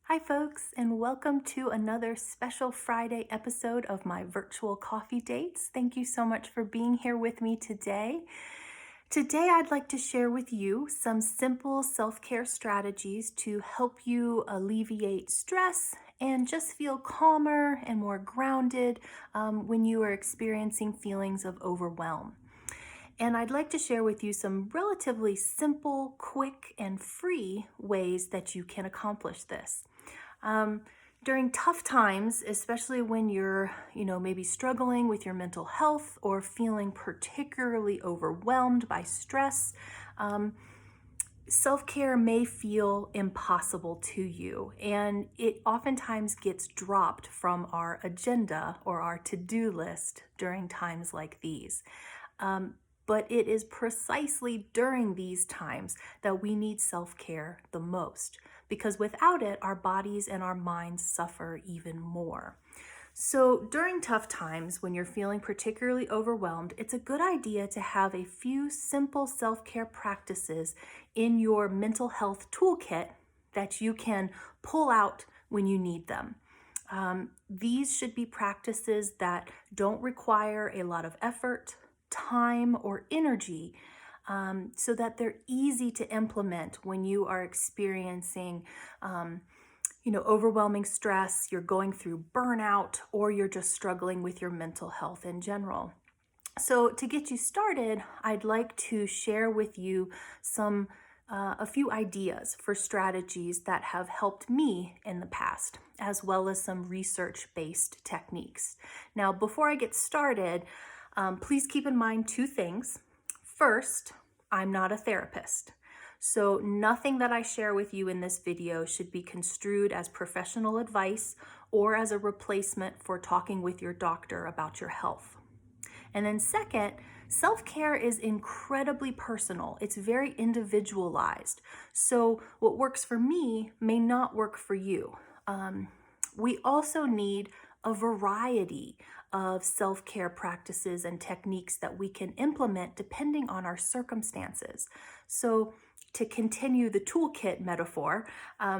Hi, folks, and welcome to another special Friday episode of my virtual coffee dates. Thank you so much for being here with me today. Today, I'd like to share with you some simple self-care strategies to help you alleviate stress and just feel calmer and more grounded when you are experiencing feelings of overwhelm. And I'd like to share with you some relatively simple, quick, and free ways that you can accomplish this. Um, During tough times, especially when you're, maybe struggling with your mental health or feeling particularly overwhelmed by stress, um, self-care may feel impossible to you, and it oftentimes gets dropped from our agenda or our to-do list during times like these. But it is precisely during these times that we need self-care the most, because without it, our bodies and our minds suffer even more. So during tough times, when you're feeling particularly overwhelmed, it's a good idea to have a few simple self-care practices in your mental health toolkit that you can pull out when you need them. These should be practices that don't require a lot of effort, time, or energy, so that they're easy to implement when you are experiencing overwhelming stress, you're going through burnout, or you're just struggling with your mental health in general. So to get you started, I'd like to share with you a few ideas for strategies that have helped me in the past, as well as some research-based techniques. Now, before I get started, please keep in mind two things. First, I'm not a therapist. So nothing that I share with you in this video should be construed as professional advice or as a replacement for talking with your doctor about your health. And then second, self-care is incredibly personal. It's very individualized. So what works for me may not work for you. We also need a variety of self-care practices and techniques that we can implement depending on our circumstances. So to continue the toolkit metaphor,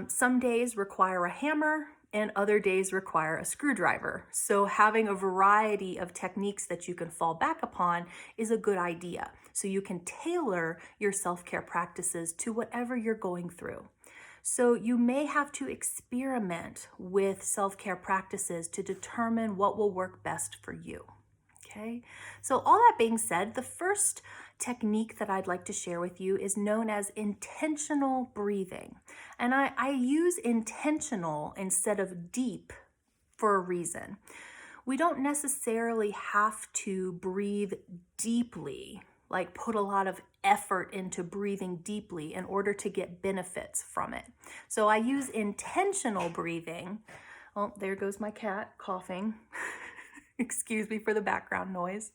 some days require a hammer and other days require a screwdriver. So having a variety of techniques that you can fall back upon is a good idea. So you can tailor your self-care practices to whatever you're going through. So you may have to experiment with self-care practices to determine what will work best for you. Okay, so all that being said, the first technique that I'd like to share with you is known as intentional breathing. And I use intentional instead of deep for a reason. We don't necessarily have to breathe deeply, like put a lot of effort into breathing deeply in order to get benefits from it. So I use intentional breathing. Oh, there goes my cat coughing. Excuse me for the background noise.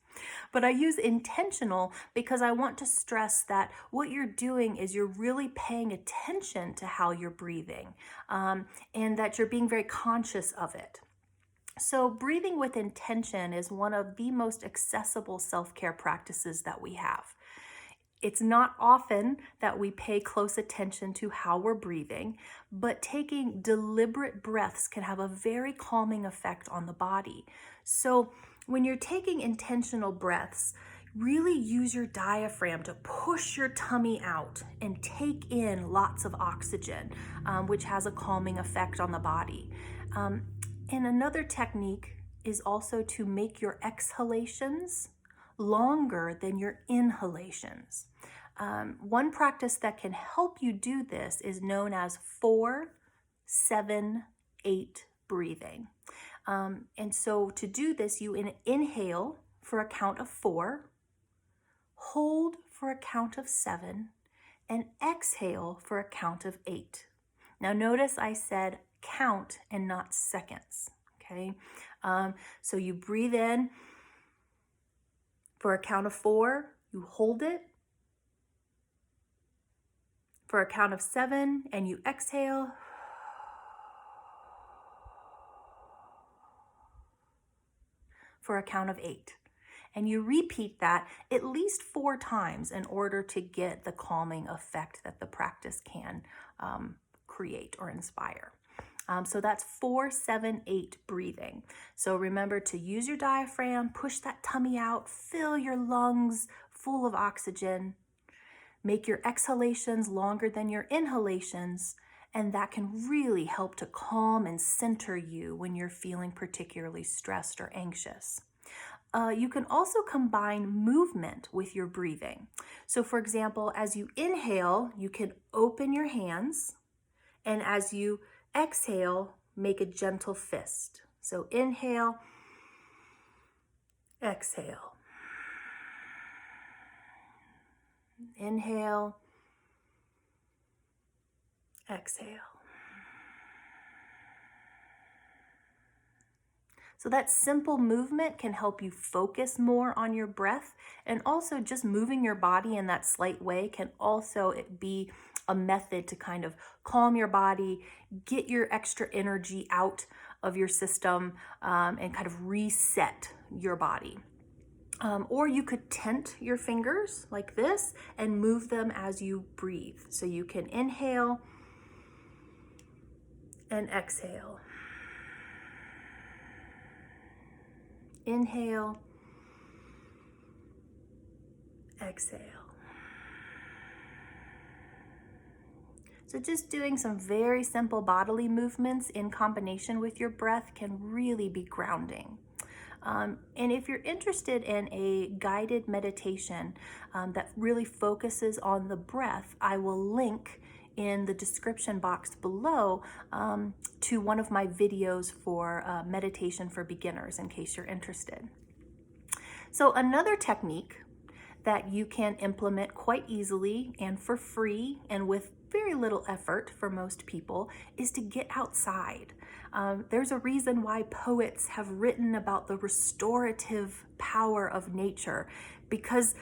But I use intentional because I want to stress that what you're doing is you're really paying attention to how you're breathing, and that you're being very conscious of it. So breathing with intention is one of the most accessible self-care practices that we have. It's not often that we pay close attention to how we're breathing, but taking deliberate breaths can have a very calming effect on the body. So when you're taking intentional breaths, really use your diaphragm to push your tummy out and take in lots of oxygen, which has a calming effect on the body. And another technique is also to make your exhalations longer than your inhalations. One practice that can help you do this is known as 4-7-8 breathing. And so to do this, you inhale for a count of 4, hold for a count of 7, and exhale for a count of 8. Now notice I said count and not seconds, okay? So you breathe in for a count of 4, you hold it for a count of 7, and you exhale. For a count of 8. And you repeat that at least 4 times in order to get the calming effect that the practice can create or inspire. So that's 4-7-8 breathing. So remember to use your diaphragm, push that tummy out, fill your lungs full of oxygen, make your exhalations longer than your inhalations, and that can really help to calm and center you when you're feeling particularly stressed or anxious. You can also combine movement with your breathing. So for example, as you inhale, you can open your hands, and as you exhale, make a gentle fist. So inhale, exhale. Inhale, exhale. So that simple movement can help you focus more on your breath, and also just moving your body in that slight way can also be a method to kind of calm your body, get your extra energy out of your system, and kind of reset your body. Or you could tent your fingers like this and move them as you breathe. So you can inhale and exhale. Inhale, exhale. So just doing some very simple bodily movements in combination with your breath can really be grounding. And if you're interested in a guided meditation that really focuses on the breath, I will link in the description box below to one of my videos for meditation for beginners in case you're interested. So another technique that you can implement quite easily and for free and with very little effort for most people is to get outside. There's a reason why poets have written about the restorative power of nature, because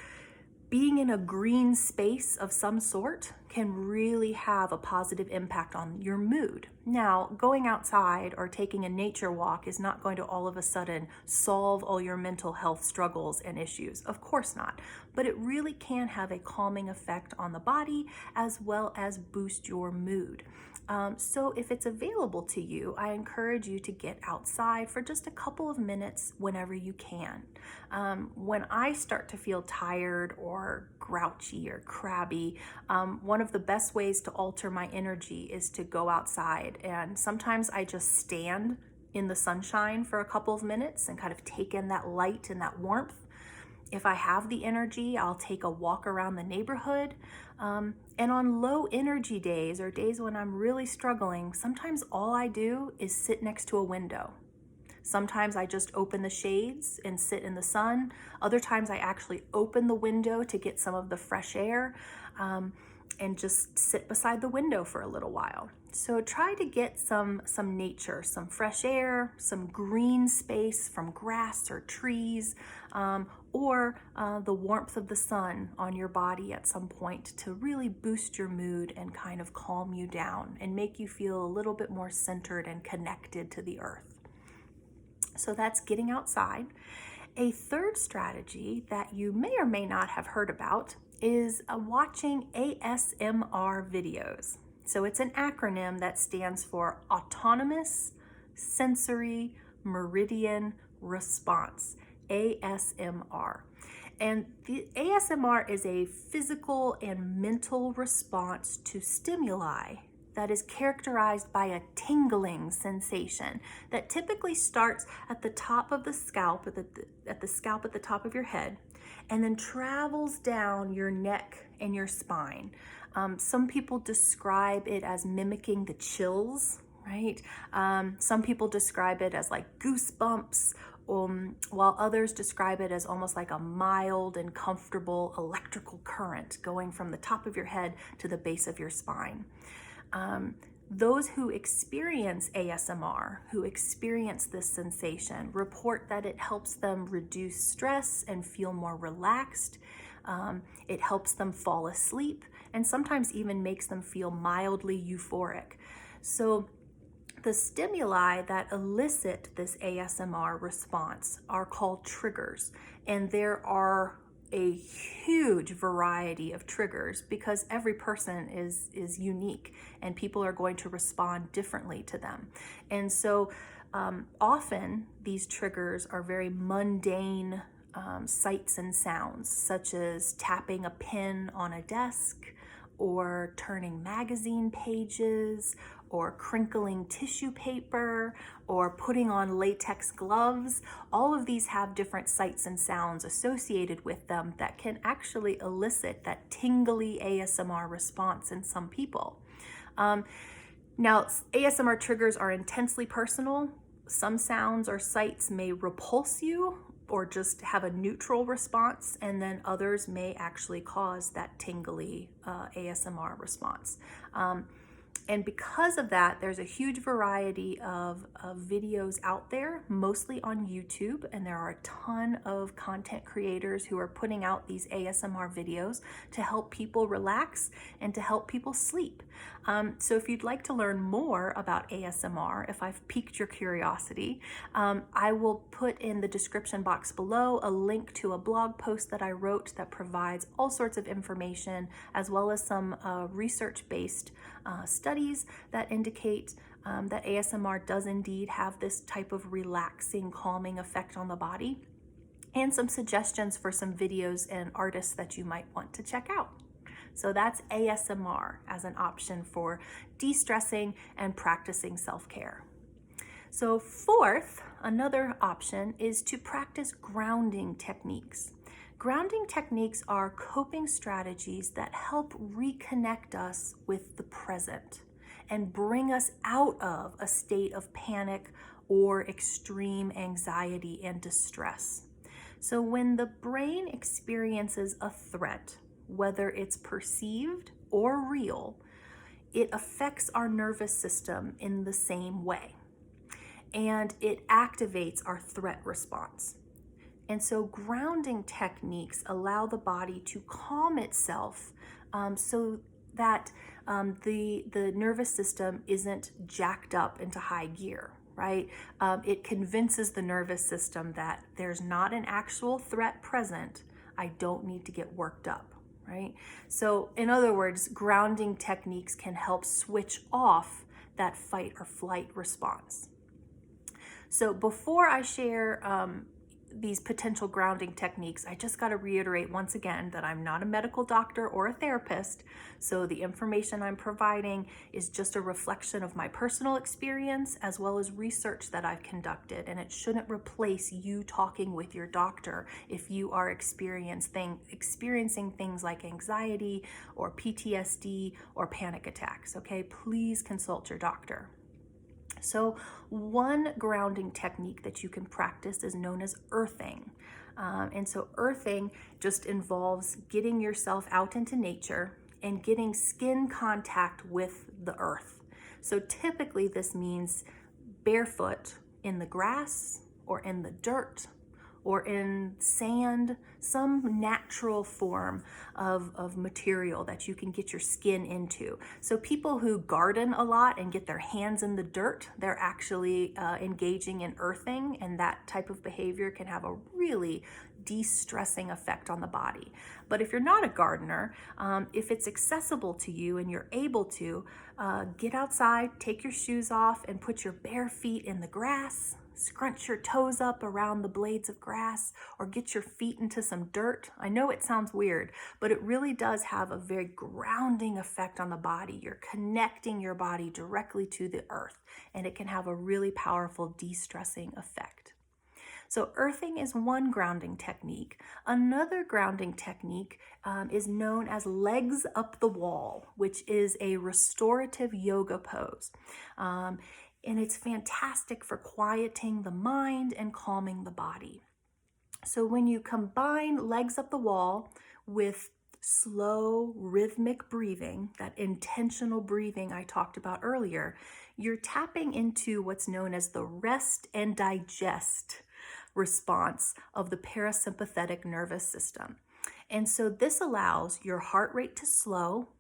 being in a green space of some sort can really have a positive impact on your mood. Now, going outside or taking a nature walk is not going to all of a sudden solve all your mental health struggles and issues. Of course not. But it really can have a calming effect on the body as well as boost your mood. So if it's available to you, I encourage you to get outside for just a couple of minutes whenever you can. When I start to feel tired or grouchy or crabby, one of the best ways to alter my energy is to go outside. And sometimes I just stand in the sunshine for a couple of minutes and kind of take in that light and that warmth. If I have the energy, I'll take a walk around the neighborhood. And on low energy days or days when I'm really struggling, sometimes all I do is sit next to a window. Sometimes I just open the shades and sit in the sun. Other times I actually open the window to get some of the fresh air and just sit beside the window for a little while. So try to get some nature, some fresh air, some green space from grass or trees, or the warmth of the sun on your body at some point to really boost your mood and kind of calm you down and make you feel a little bit more centered and connected to the earth. So that's getting outside. A third strategy that you may or may not have heard about is watching ASMR videos. So it's an acronym that stands for Autonomous Sensory Meridian Response, ASMR. And the ASMR is a physical and mental response to stimuli that is characterized by a tingling sensation that typically starts at the top of the scalp, at the scalp at the top of your head, and then travels down your neck and your spine. Some people describe it as mimicking the chills, right? Some people describe it as like goosebumps, while others describe it as almost like a mild and comfortable electrical current going from the top of your head to the base of your spine. Those who experience ASMR, who experience this sensation, report that it helps them reduce stress and feel more relaxed. It helps them fall asleep and sometimes even makes them feel mildly euphoric. So the stimuli that elicit this ASMR response are called triggers, and there are a huge variety of triggers because every person is unique and people are going to respond differently to them. And so often these triggers are very mundane sights and sounds, such as tapping a pen on a desk, or turning magazine pages, or crinkling tissue paper, or putting on latex gloves. All of these have different sights and sounds associated with them that can actually elicit that tingly ASMR response in some people. Now, ASMR triggers are intensely personal. Some sounds or sights may repulse you or just have a neutral response, and then others may actually cause that tingly ASMR response. And because of that, there's a huge variety of videos out there, mostly on YouTube, and there are a ton of content creators who are putting out these ASMR videos to help people relax and to help people sleep. So if you'd like to learn more about ASMR, if I've piqued your curiosity, I will put in the description box below a link to a blog post that I wrote that provides all sorts of information, as well as some research-based studies that indicate that ASMR does indeed have this type of relaxing, calming effect on the body, and some suggestions for some videos and artists that you might want to check out. So that's ASMR as an option for de-stressing and practicing self-care. So fourth, another option is to practice grounding techniques. Grounding techniques are coping strategies that help reconnect us with the present and bring us out of a state of panic or extreme anxiety and distress. So when the brain experiences a threat, whether it's perceived or real, it affects our nervous system in the same way, and it activates our threat response. And so grounding techniques allow the body to calm itself so that the nervous system isn't jacked up into high gear, right? It convinces the nervous system that there's not an actual threat present. I don't need to get worked up, right? So in other words, grounding techniques can help switch off that fight or flight response. So before I share these potential grounding techniques, I just got to reiterate once again that I'm not a medical doctor or a therapist, so the information I'm providing is just a reflection of my personal experience as well as research that I've conducted, and it shouldn't replace you talking with your doctor if you are experiencing things like anxiety or PTSD or panic attacks, okay? Please consult your doctor. So one grounding technique that you can practice is known as earthing. And so earthing just involves getting yourself out into nature and getting skin contact with the earth. So typically this means barefoot in the grass or in the dirt or in sand, some natural form of material that you can get your skin into. So people who garden a lot and get their hands in the dirt, they're actually engaging in earthing, and that type of behavior can have a really de-stressing effect on the body. But if you're not a gardener, if it's accessible to you and you're able to, get outside, take your shoes off and put your bare feet in the grass, scrunch your toes up around the blades of grass, or get your feet into some dirt. I know it sounds weird, but it really does have a very grounding effect on the body. You're connecting your body directly to the earth, and it can have a really powerful de-stressing effect. So earthing is one grounding technique. Another grounding technique is known as legs up the wall, which is a restorative yoga pose. And it's fantastic for quieting the mind and calming the body. So when you combine legs up the wall with slow rhythmic breathing, that intentional breathing I talked about earlier, you're tapping into what's known as the rest and digest response of the parasympathetic nervous system. And so this allows your heart rate to slow,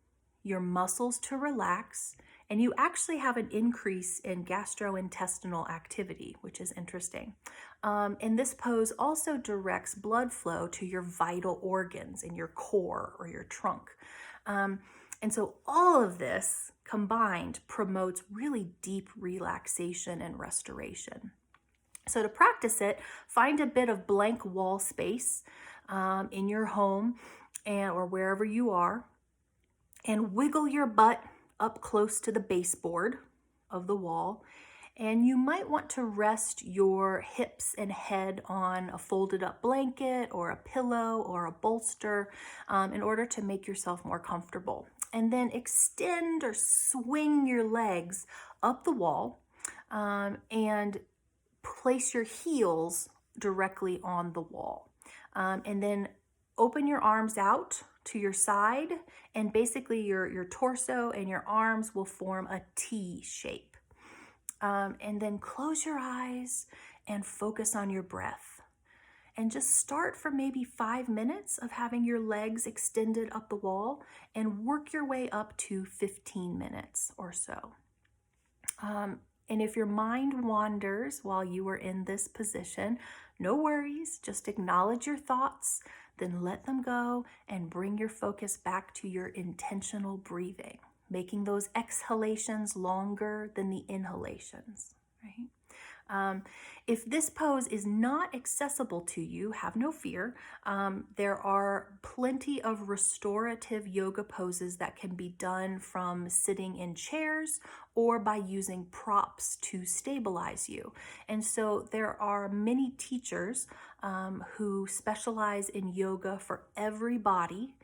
your muscles to relax, And you actually have an increase in gastrointestinal activity, which is interesting. And this pose also directs blood flow to your vital organs in your core or your trunk. And so all of this combined promotes really deep relaxation and restoration. So to practice it, find a bit of blank wall space in your home or wherever you are, and wiggle your butt up close to the baseboard of the wall. And you might want to rest your hips and head on a folded up blanket or a pillow or a bolster in order to make yourself more comfortable. And then extend or swing your legs up the wall and place your heels directly on the wall. And then open your arms out to your side, and basically your torso and your arms will form a T shape. And then close your eyes and focus on your breath. And just start for maybe 5 minutes of having your legs extended up the wall and work your way up to 15 minutes or so. And if your mind wanders while you are in this position, no worries, just acknowledge your thoughts, then let them go and bring your focus back to your intentional breathing, making those exhalations longer than the inhalations, right? If this pose is not accessible to you, have no fear. There are plenty of restorative yoga poses that can be done from sitting in chairs or by using props to stabilize you. And so there are many teachers who specialize in yoga for every body,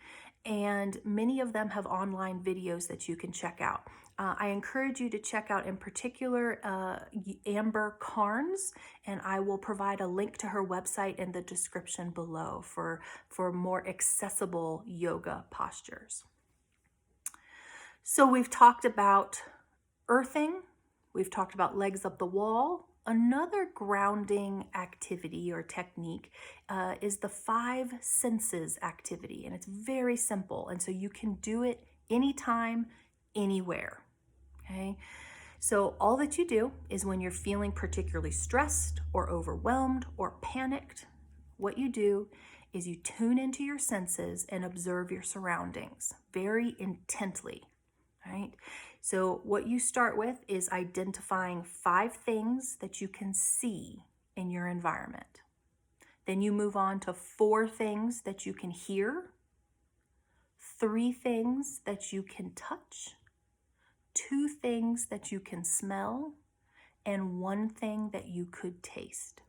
and many of them have online videos that you can check out. I encourage you to check out in particular Amber Carnes, and I will provide a link to her website in the description below for more accessible yoga postures. So we've talked about earthing, we've talked about legs up the wall. Another grounding activity or technique is the 5 senses activity, and it's very simple, and so you can do it anytime, anywhere. Okay, so all that you do is when you're feeling particularly stressed or overwhelmed or panicked, what you do is you tune into your senses and observe your surroundings very intently, right? So what you start with is identifying 5 things that you can see in your environment. Then you move on to 4 things that you can hear, 3 things that you can touch, 2 things that you can smell, and 1 thing that you could taste.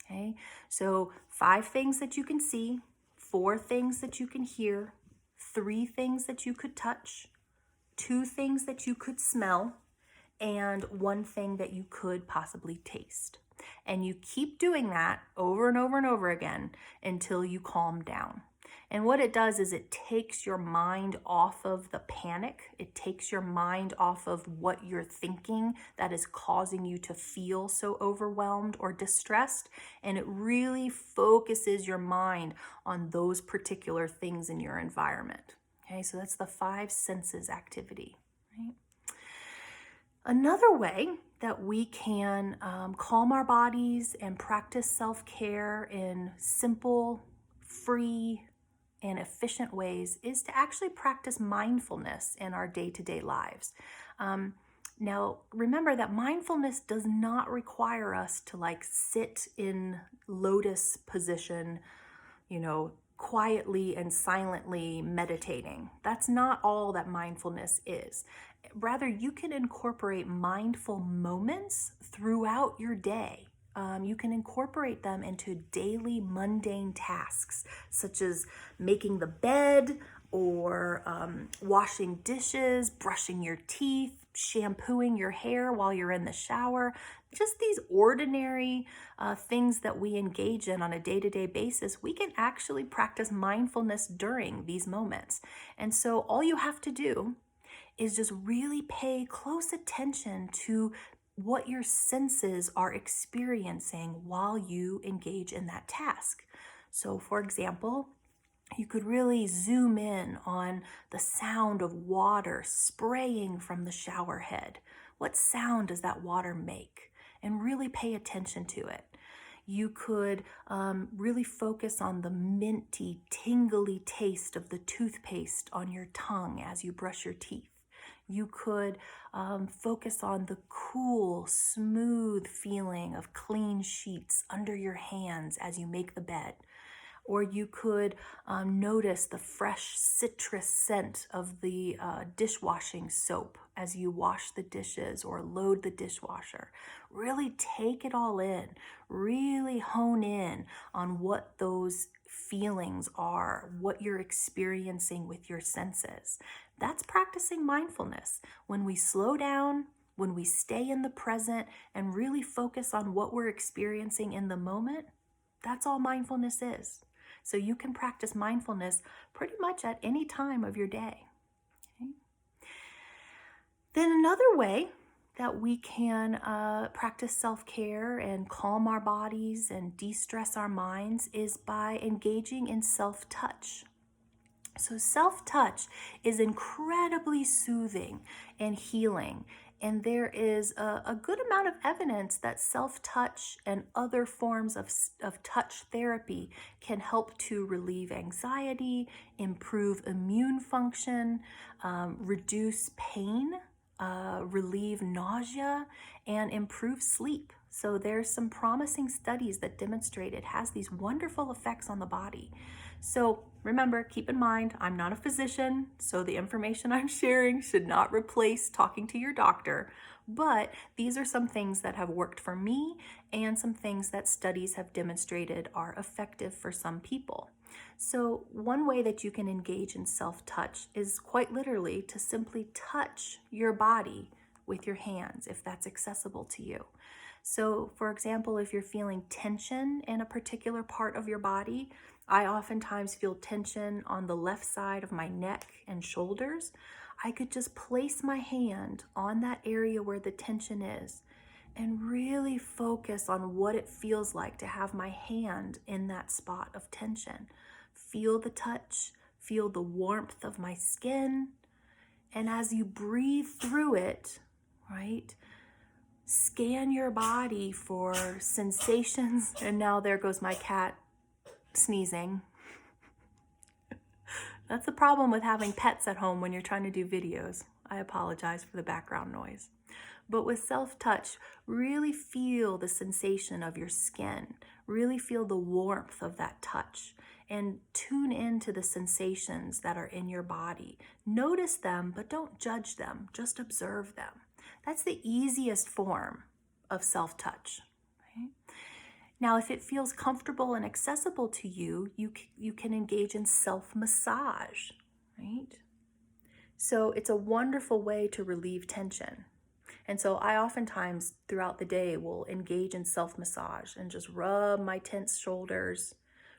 Okay, so 5 things that you can see, 4 things that you can hear, 3 things that you could touch, 2 things that you could smell, and 1 thing that you could possibly taste. And you keep doing that over and over and over again until you calm down. And what it does is it takes your mind off of the panic. It takes your mind off of what you're thinking that is causing you to feel so overwhelmed or distressed. And it really focuses your mind on those particular things in your environment. Okay, so that's the 5 senses activity, right? Another way that we can calm our bodies and practice self-care in simple, free, and efficient ways is to actually practice mindfulness in our day-to-day lives. Now, remember that mindfulness does not require us to sit in lotus position, quietly and silently meditating. That's not all that mindfulness is. Rather, you can incorporate mindful moments throughout your day. You can incorporate them into daily mundane tasks, such as making the bed or washing dishes, brushing your teeth, shampooing your hair while you're in the shower. Just these ordinary things that we engage in on a day-to-day basis, we can actually practice mindfulness during these moments. And so all you have to do is just really pay close attention to what your senses are experiencing while you engage in that task. So for example, You could really zoom in on the sound of water spraying from the shower head. What sound does that water make? And really pay attention to it. You could really focus on the minty, tingly taste of the toothpaste on your tongue as you brush your teeth. You could focus on the cool, smooth feeling of clean sheets under your hands as you make the bed. Or you could notice the fresh citrus scent of the dishwashing soap as you wash the dishes or load the dishwasher. Really take it all in. Really hone in on what those feelings are, what you're experiencing with your senses. That's practicing mindfulness. When we slow down, when we stay in the present and really focus on what we're experiencing in the moment, that's all mindfulness is. So you can practice mindfulness pretty much at any time of your day. Okay? Then another way that we can practice self-care and calm our bodies and de-stress our minds is by engaging in self-touch. So self-touch is incredibly soothing and healing. And there is a good amount of evidence that self-touch and other forms of touch therapy can help to relieve anxiety, improve immune function, reduce pain, relieve nausea, and improve sleep. So there's some promising studies that demonstrate it has these wonderful effects on the body. So remember, keep in mind, I'm not a physician, so the information I'm sharing should not replace talking to your doctor. But these are some things that have worked for me and some things that studies have demonstrated are effective for some people. So one way that you can engage in self-touch is quite literally to simply touch your body with your hands, if that's accessible to you. So for example, if you're feeling tension in a particular part of your body, I oftentimes feel tension on the left side of my neck and shoulders. I could just place my hand on that area where the tension is and really focus on what it feels like to have my hand in that spot of tension. Feel the touch, feel the warmth of my skin, and as you breathe through it, right, scan your body for sensations. And now there goes my cat sneezing. That's the problem with having pets at home when you're trying to do videos. I apologize for the background noise. But with self-touch, really feel the sensation of your skin. Really feel the warmth of that touch. And tune into the sensations that are in your body. Notice them, but don't judge them. Just observe them. That's the easiest form of self-touch. Right? Now, if it feels comfortable and accessible to you, you can engage in self-massage, right? So it's a wonderful way to relieve tension. And so I oftentimes throughout the day will engage in self-massage and just rub my tense shoulders,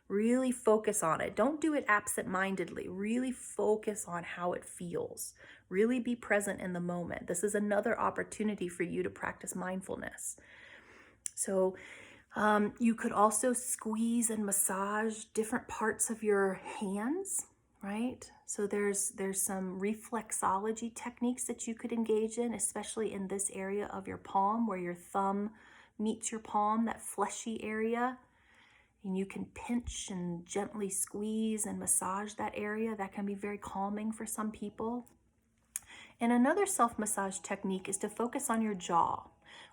really focus on it. Don't do it absent-mindedly. Really focus on how it feels. Really be present in the moment. This is another opportunity for you to practice mindfulness. So you could also squeeze and massage different parts of your hands, right? So there's some reflexology techniques that you could engage in, especially in this area of your palm where your thumb meets your palm, that fleshy area. And you can pinch and gently squeeze and massage that area. That can be very calming for some people. And another self-massage technique is to focus on your jaw.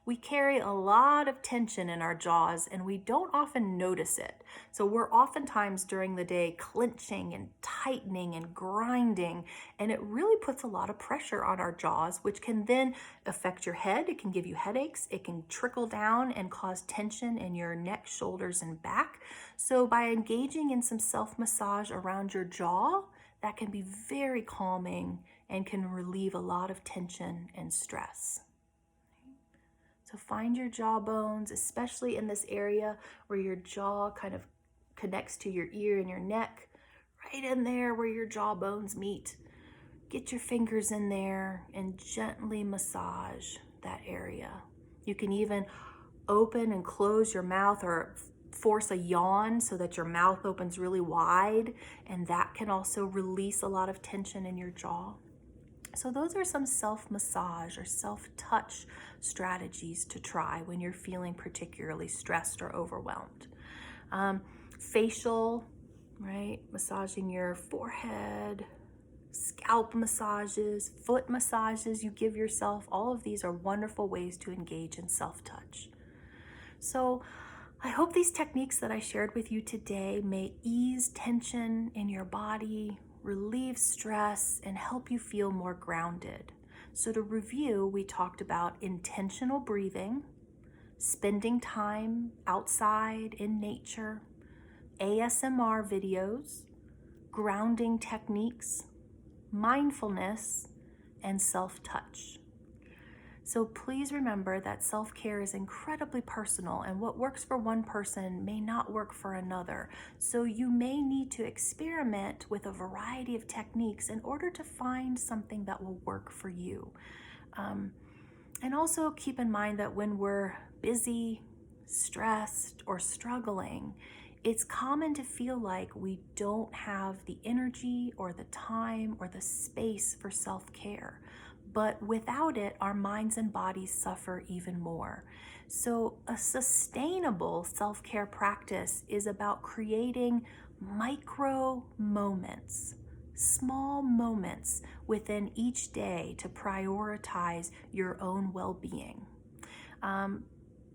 We carry a lot of tension in our jaws and we don't often notice it. So we're oftentimes during the day clenching and tightening and grinding, and it really puts a lot of pressure on our jaws, which can then affect your head. It can give you headaches. It can trickle down and cause tension in your neck, shoulders, and back. So by engaging in some self-massage around your jaw, that can be very calming and can relieve a lot of tension and stress. So find your jaw bones, especially in this area where your jaw kind of connects to your ear and your neck, right in there where your jaw bones meet. Get your fingers in there and gently massage that area. You can even open and close your mouth or force a yawn so that your mouth opens really wide, and that can also release a lot of tension in your jaw. So those are some self-massage or self-touch strategies to try when you're feeling particularly stressed or overwhelmed. Facial, right? Massaging your forehead, scalp massages, foot massages you give yourself. All of these are wonderful ways to engage in self-touch. So I hope these techniques that I shared with you today may ease tension in your body, relieve stress, and help you feel more grounded. So to review, we talked about intentional breathing, spending time outside in nature, ASMR videos, grounding techniques, mindfulness, and self-touch. So please remember that self-care is incredibly personal, and what works for one person may not work for another. So you may need to experiment with a variety of techniques in order to find something that will work for you. And also keep in mind that when we're busy, stressed, or struggling, it's common to feel like we don't have the energy or the time or the space for self-care. But without it, our minds and bodies suffer even more. So a sustainable self-care practice is about creating micro moments, small moments within each day to prioritize your own well-being.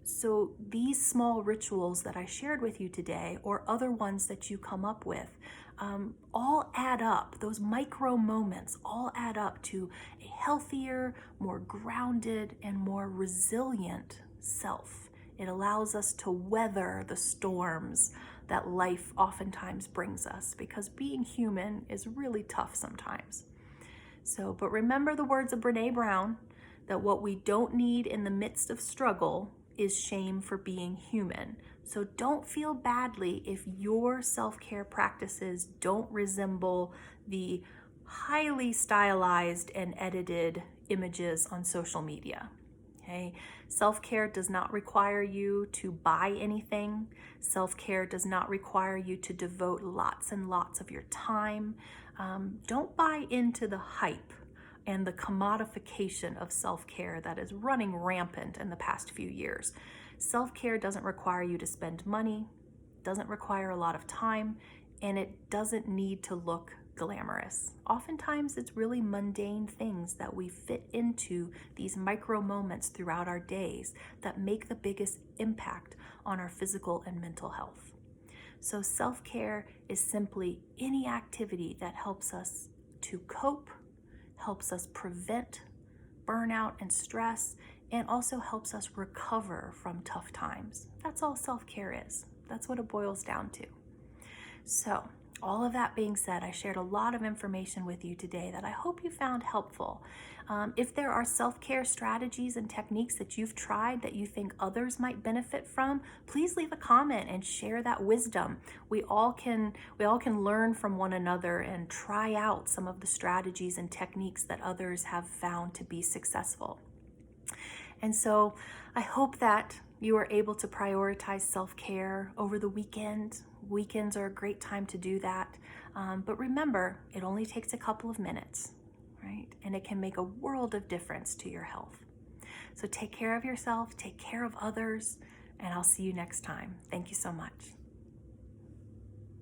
So these small rituals that I shared with you today, or other ones that you come up with, all add up. Those micro moments all add up to a healthier, more grounded, and more resilient self. It allows us to weather the storms that life oftentimes brings us, because being human is really tough sometimes. So, but remember the words of Brene Brown, that what we don't need in the midst of struggle is shame for being human. So don't feel badly if your self-care practices don't resemble the highly stylized and edited images on social media. Okay? Self-care does not require you to buy anything. Self-care does not require you to devote lots and lots of your time. Don't buy into the hype and the commodification of self-care that is running rampant in the past few years. Self-care doesn't require you to spend money, doesn't require a lot of time, and it doesn't need to look glamorous. Oftentimes, it's really mundane things that we fit into these micro moments throughout our days that make the biggest impact on our physical and mental health. So self-care is simply any activity that helps us to cope, helps us prevent burnout and stress, and also helps us recover from tough times. That's all self-care is. That's what it boils down to. So, all of that being said, I shared a lot of information with you today that I hope you found helpful. If there are self-care strategies and techniques that you've tried that you think others might benefit from, please leave a comment and share that wisdom. We all can learn from one another and try out some of the strategies and techniques that others have found to be successful. And so I hope that you are able to prioritize self-care over the weekend. Weekends are a great time to do that. But remember, it only takes a couple of minutes, right? And it can make a world of difference to your health. So take care of yourself, take care of others, and I'll see you next time. Thank you so much.